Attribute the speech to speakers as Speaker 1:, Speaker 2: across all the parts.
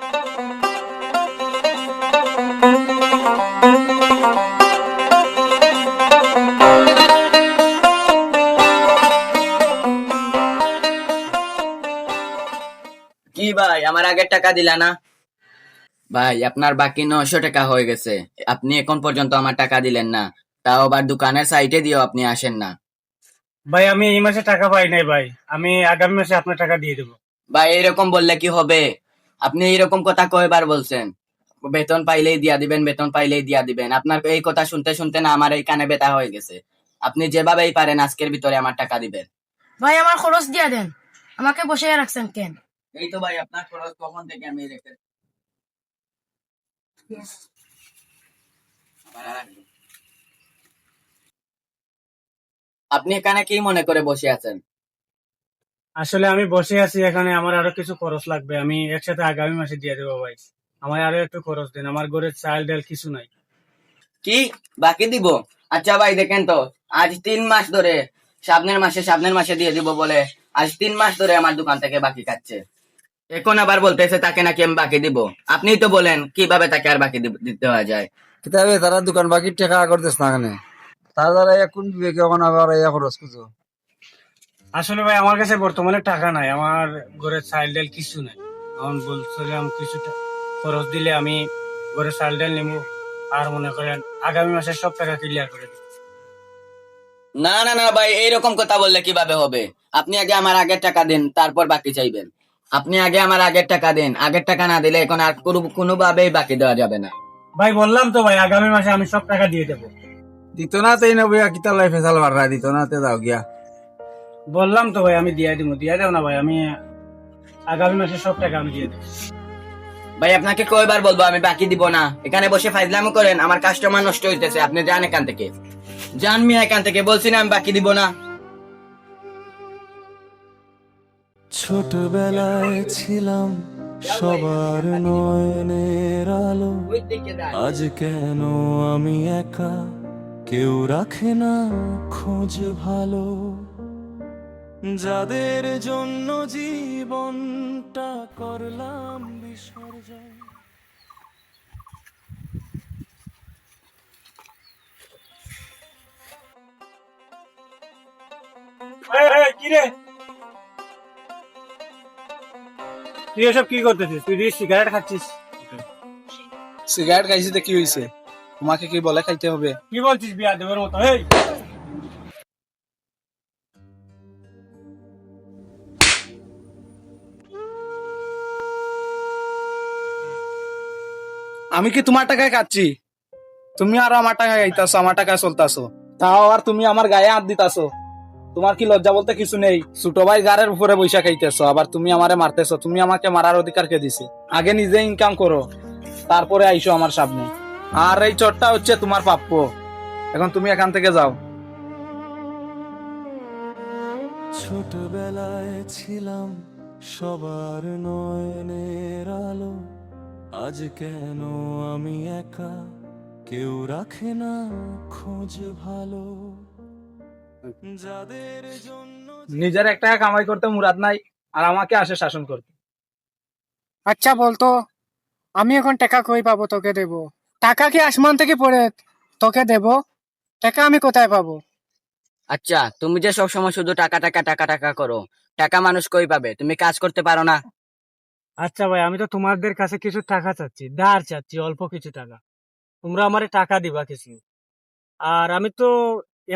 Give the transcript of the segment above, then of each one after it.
Speaker 1: কি ভাই, আমার আগের টাকা দিলা না? ভাই, আপনার বাকি 900 টাকা হয়ে গেছে। আপনি এখন পর্যন্ত আমার টাকা দিলেন না। তাও আবার দোকানের সাইটে দিয়েও আপনি আসেন না।
Speaker 2: ভাই আমি এই মাসে টাকা পাই নাই ভাই, আমি আগামী মাসে আপনার টাকা দিয়ে দেবো।
Speaker 1: ভাই, এরকম বললে কি হবে? আপনি এরকম কথা কয়বার বলছেন? বেতন পাইলেই দিয়া দিবেন, বেতন পাইলেই দিয়া দিবেন। আপনার এই কথা শুনতে শুনতে না আমার এই কানে ব্যথা হয়ে গেছে। আপনি যেভাবেই পারেন আজকের ভিতরে আমার টাকা দিবেন।
Speaker 3: ভাই আমার খরচ দিয়া দেন, আমাকে বসে রাখছেন কেন?
Speaker 1: এই তো ভাই, আপনার খরচ কখন থেকে আমি রেখে আপনি এখানে কি মনে করে বসে আছেন?
Speaker 2: আসলে আমি বসে আছি এখানে, আমার আরো কিছু খরচ লাগবে, আমি একসাথে আগামী মাসে দিয়ে দেবো ভাই। আমার আরো একটু খরচ দিন, আমার ঘরে চাল ডাল কিছু নাই।
Speaker 1: কি বাকি দিব? আচ্ছা ভাই, দেখেন তো, আজ 3 মাস ধরে সামনের মাসে দিয়ে দিব বলে আজ 3 মাস ধরে আমার দোকান থেকে বাকি খাচ্ছে। এখন আবার বলতেছে তাকে নাকি আমি বাকি দিব। আপনিই তো বলেন কিভাবে তাকে আর বাকি দিতে দেওয়া যায়।
Speaker 4: কিতাবে তারা দোকান বাকি টাকা করতেছ না কেন? তার দ্বারা কোন বিবেকে এখন আবার ইয়া খরচ করছো?
Speaker 2: আসলে ভাই আমার কাছে বর্তমানে টাকা নাই, আমার ঘরে চাল ডাল কিছু নাই। এখন বলছিলাম কিছুটা খরচ দিলে আমি ঘরে চাল ডাল নিবো, আর মনে করেন আগামী মাসে সব টাকা ক্লিয়ার করে দিবো।
Speaker 1: না না না ভাই, এইরকম কথা বললে কিভাবে হবে? আপনি আগে আমার আগের টাকা দিন, তারপর বাকি চাইবেন। আপনি আগে আমার আগের টাকা দিন। আগের টাকা না দিলে এখন আর কোনোভাবেই বাকি দেওয়া যাবে না।
Speaker 2: ভাই বললাম তো ভাই, আগামী মাসে আমি সব টাকা দিয়ে দেবো।
Speaker 4: দিত না তাই না বইয়া কিতা লাই ফেসাল বাড়া দিত না তে দাও গিয়া।
Speaker 2: বললাম তো ভাই আমি দিয়ে দিব, দিয়ে দেব না ভাই, আমি আগামী মাসে সব টাকা আমি দিয়ে দেবো।
Speaker 1: ভাই, আপনাকে কয়বার বলবো আমি বাকি দিব না? এখানে বসে ফাইজলামো করেন, আমার কাস্টমার নষ্ট হইতেছে। আপনি যান এখান থেকে, যান মিয়া এখান থেকে, বলছি না আমি বাকি দিব না।
Speaker 5: ছোটবেলায় ছিলাম সবার নয়নের আলো, আজ কেন আমি একা, কেউ রাখে না খোঁজ ভালো, যাদের জন্য জীবনটা করলাম বিসর্জন।
Speaker 2: কি রে, তুই এসব কি করতেছিস? তুই সিগারেট খাচ্ছিস?
Speaker 6: সিগারেট খাইছি তো কি হয়েছে? তোমাকে কি বলে খাইতে হবে?
Speaker 2: কি বলছিস বিয়া দেবের মতো? এই
Speaker 6: আমি কি তোমার টাকায় খাচ্ছি? তুমি আরো আমার টাকায় খাইতাছো, আমার টাকায় চলতাছো, তাও আর তুমি আমার গায়ে হাত দিতাছো। তোমার কি লজ্জা বলতে কিছু নেই? ছোট ভাই গাড়ের উপরে বৈশা খাইতেছো, আবার তুমি আমারে মারতেছো। তুমি আমাকে মারার অধিকার কে দিছে? আগে নিজে ইনকাম করো, তারপরে আইসো আমার সামনে। আর এই চোরটা হচ্ছে তোমার প্রাপ্য। এখন তুমি এখান থেকে যাও।
Speaker 5: ছোটবেলায় ছিলাম সবার নয়নের আলো, আজ কেন আমি একা, কেউ রাখে না খোঁজ ভালো, যাদের জন্য
Speaker 6: নিজের এক টাকা কামাই করতে মুরাদ নাই, আর আমাকে আসে শাসন করতে।
Speaker 7: আচ্ছা বলতো, আমি এখন টাকা কই পাবো তোকে দেব? টাকা কি আসমান থেকে পড়ে তোকে দেব? টাকা আমি কোথায় পাবো?
Speaker 1: আচ্ছা, তুমি যে সবসময় শুধু টাকা টাকা টাকা টাকা করো, টাকা মানুষ কই পাবে? তুমি কাজ করতে পারো না?
Speaker 2: আচ্ছা ভাই, আমি তো তোমাদের কাছে কিছু টাকা চাচ্ছি, ধার চাচ্ছি, অল্প কিছু টাকা। তোমরা আমারে টাকা দিবা কিছু। আর আমি তো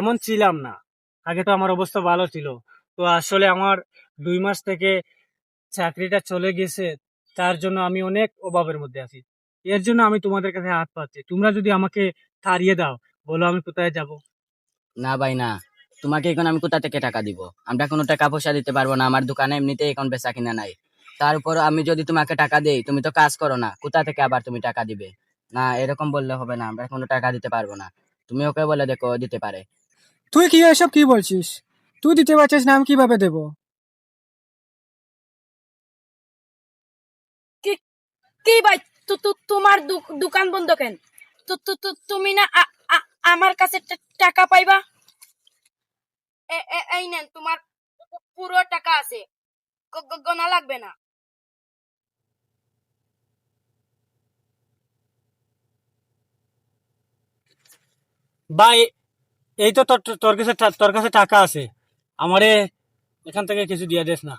Speaker 2: এমন ছিলাম না, আগে তো আমার অবস্থা ভালো ছিল। তো আসলে আমার 2 মাস থেকে চাকরিটা চলে গেছে, তার জন্য আমি অনেক অভাবের মধ্যে আছি। এর জন্য আমি তোমাদের কাছে হাত পাচ্ছি, তোমরা যদি আমাকে তাড়িয়ে দাও, বলো আমি কোথায় যাব?
Speaker 1: না ভাই না, তোমাকে এখন আমি কোথা থেকে টাকা দিব? আমরা কোনো টাকা পয়সা দিতে পারবো না, আমার দোকানে এমনিতেই এখন বেচা কিনা নাই। তার উপর আমি যদি তোমাকে টাকা দেই, তুমি তো কাজ করো না, কোথা থেকে আবার তুমি টাকা দিবে? না, এরকম বললে হবে না, আমরা কোনো টাকা দিতে পারবো না। তুমি ওকে বলে দেখো, ও দিতে পারে।
Speaker 7: তুই কি এসব কি বলছিস? তুই দিতে পারছিস না, আমি কিভাবে দেব?
Speaker 3: কি কি ভাই, তোমার দোকান বন্ধ কেন? তুমি না আমার কাছে টাকা পাইবা? এই নেন, তোমার পুরো টাকা আছে, গোনা লাগবে না।
Speaker 2: ভাই এই তো তোর কাছে টাকা আছে, আমারে এখান থেকে কিছু দিয়ে দেস না।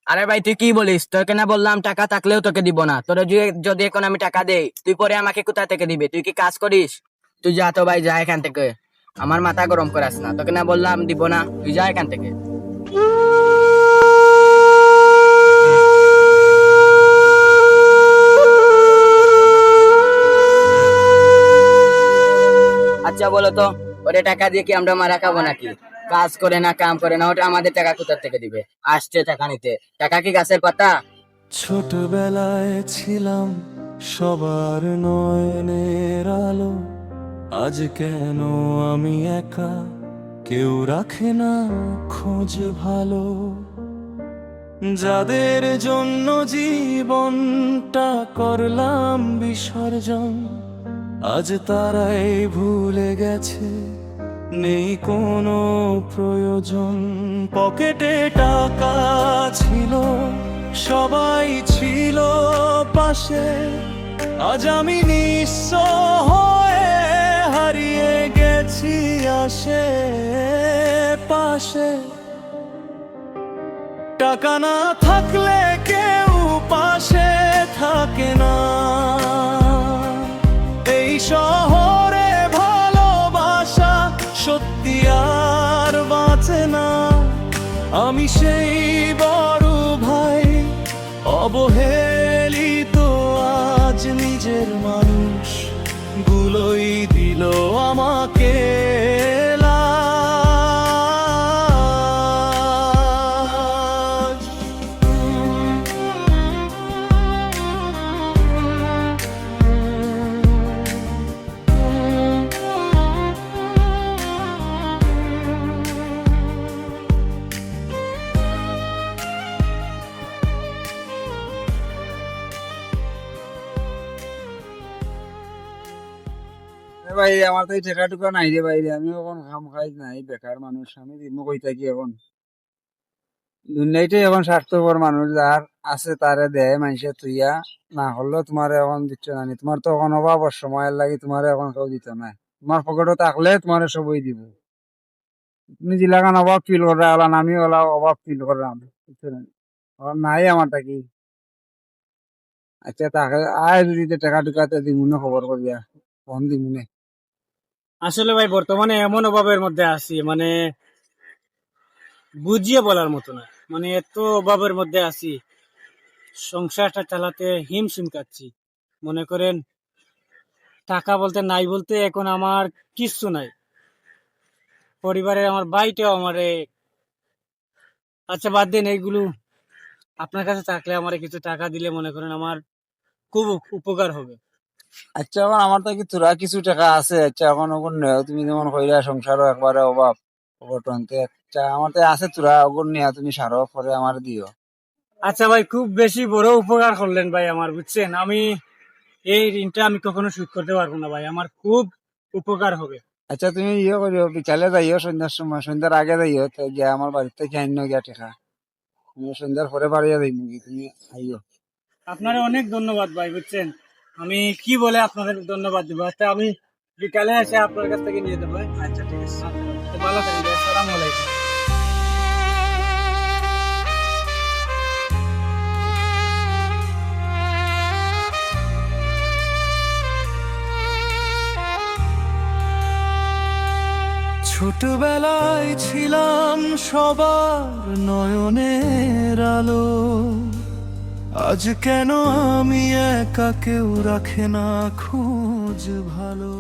Speaker 1: আরে ভাই তুই কি বলিস? তোকে না বললাম টাকা থাকলেও তোকে দিব না। তোর যদি এখন আমি টাকা দেই, তুই পরে আমাকে কোথা থেকে দিবে? তুই কি কাজ করিস? তুই যা তো ভাই, যা এখান থেকে। আমার মাথা গরম করাস না, তোকে না বললাম দিব না, তুই যা এখান থেকে। আচ্ছা বলো তো, ওরে টাকা দিয়ে কি আমরা মারা খাবো নাকি? কাজ করে না, কাম করে না, ওটা আমাদের টাকা কোথা থেকে দিবে? আসছে টাকা নিতে। টাকা কি গাছের পাতা?
Speaker 5: ছোটবেলায় ছিলাম সবার নয়নের আলো, আজ কেন আমি একা, কেউ রাখে না খোঁজ ভালো। যাদের জন্য জীবনটা করলাম বিসর্জন, আজ তারাই ভুলে গেছে নেই কোনো প্রয়োজন। পকেটে টাকা ছিল, সবাই ছিল পাশে, আজ আমি নিঃস্ব হয়ে হারিয়ে গেছি আশে পাশে। টাকা না থাকলে কেউ পাশে থাকে না, এই শহরে ভালোবাসা সত্যি আর বাঁচে না। আমি সেই বড় ভাই, অবহেলিত আজ নিজের মানুষ গুলোই দিল আমাকে লাজ।
Speaker 4: ভাই আমার তো এই টাকা টুকা নাই রে বাইরে, আমি এখন খাম খাই নাই, বেকার মানুষ আমি দিমু কই থাকি এখন। দুনিয়াটাই এখন স্বার্থপর মানুষ, যার আছে তারে দেয় মানুষের তুইয়া, না হলেও তোমার এখন দিচ্ছ না। তোমার তো এখন অভাব সময়ের লাগে, তোমার এখন কেউ দিত না। তোমার পকেটে থাকলে তোমার সবই দিব। তুমি জিলাগান অভাব ফিল করে আলান, আমি ওলা অভাব ফিল করলাম, বুঝছো না? এখন নাই আমার থাকি। আচ্ছা তাকে আয় যদি টাকা টুকাতে দিমুনে খবর করিয়া, ফোন দিমুনে।
Speaker 2: আসলে ভাই বর্তমানে এমন অভাবের মধ্যে আছি, মানে বুঝিয়ে বলার মতো না। মানে এত অভাবের মধ্যে আছি, সংসারটা চালাতে হিমশিম খাচ্ছি। মনে করেন টাকা বলতে নাই বলতে এখন আমার কিচ্ছু নাই। পরিবারের আমার ভাইটাও আমারে, আচ্ছা বাদ দেন এইগুলো। আপনার কাছে থাকলে আমার কিছু টাকা দিলে মনে করেন আমার খুব উপকার হবে।
Speaker 4: আচ্ছা এখন আমার তো তোরা কিছু টাকা আছে, আচ্ছা এখন ওগুন নেও, তুমি যেমন কইরা সংসারও একবারে অভাব অঘটন, তো আচ্ছা আমার তো আছে, তোরা ওগুন নেয়া তুমি সারো পরে আমার দিও।
Speaker 2: আচ্ছা ভাই, খুব বেশি বড় উপকার করলেন ভাই আমার, বুঝছেন? আমি এই ঋণটা আমি কখনো শোধ করতে পারবো না ভাই, আমার খুব উপকার হবে।
Speaker 4: আচ্ছা তুমি ইয়ে করিও, বিকালে যাইও, সন্ধ্যার সময়, সন্ধ্যার আগে যাইও, তো গিয়া আমার বাড়িতে খেয়ে আনিও গিয়া টাকা। আমি সন্ধ্যার পরে বাড়িয়া যাই মুগি, তুমি আইও।
Speaker 2: আপনারে অনেক ধন্যবাদ ভাই, বুঝছেন? আমি কি বলে আপনাদের ধন্যবাদ দিব। আচ্ছা আমি বিকালে এসে আপনার কাছ থেকে নিয়ে দেবো। আচ্ছা ঠিক আছে, তো ভালো থাকবেন। আসসালামু আলাইকুম।
Speaker 5: ছোটবেলায় ছিলাম সবার নয়নের আলো, আজ কেন আমি একা, কেউ রাখে না খোঁজ ভালো।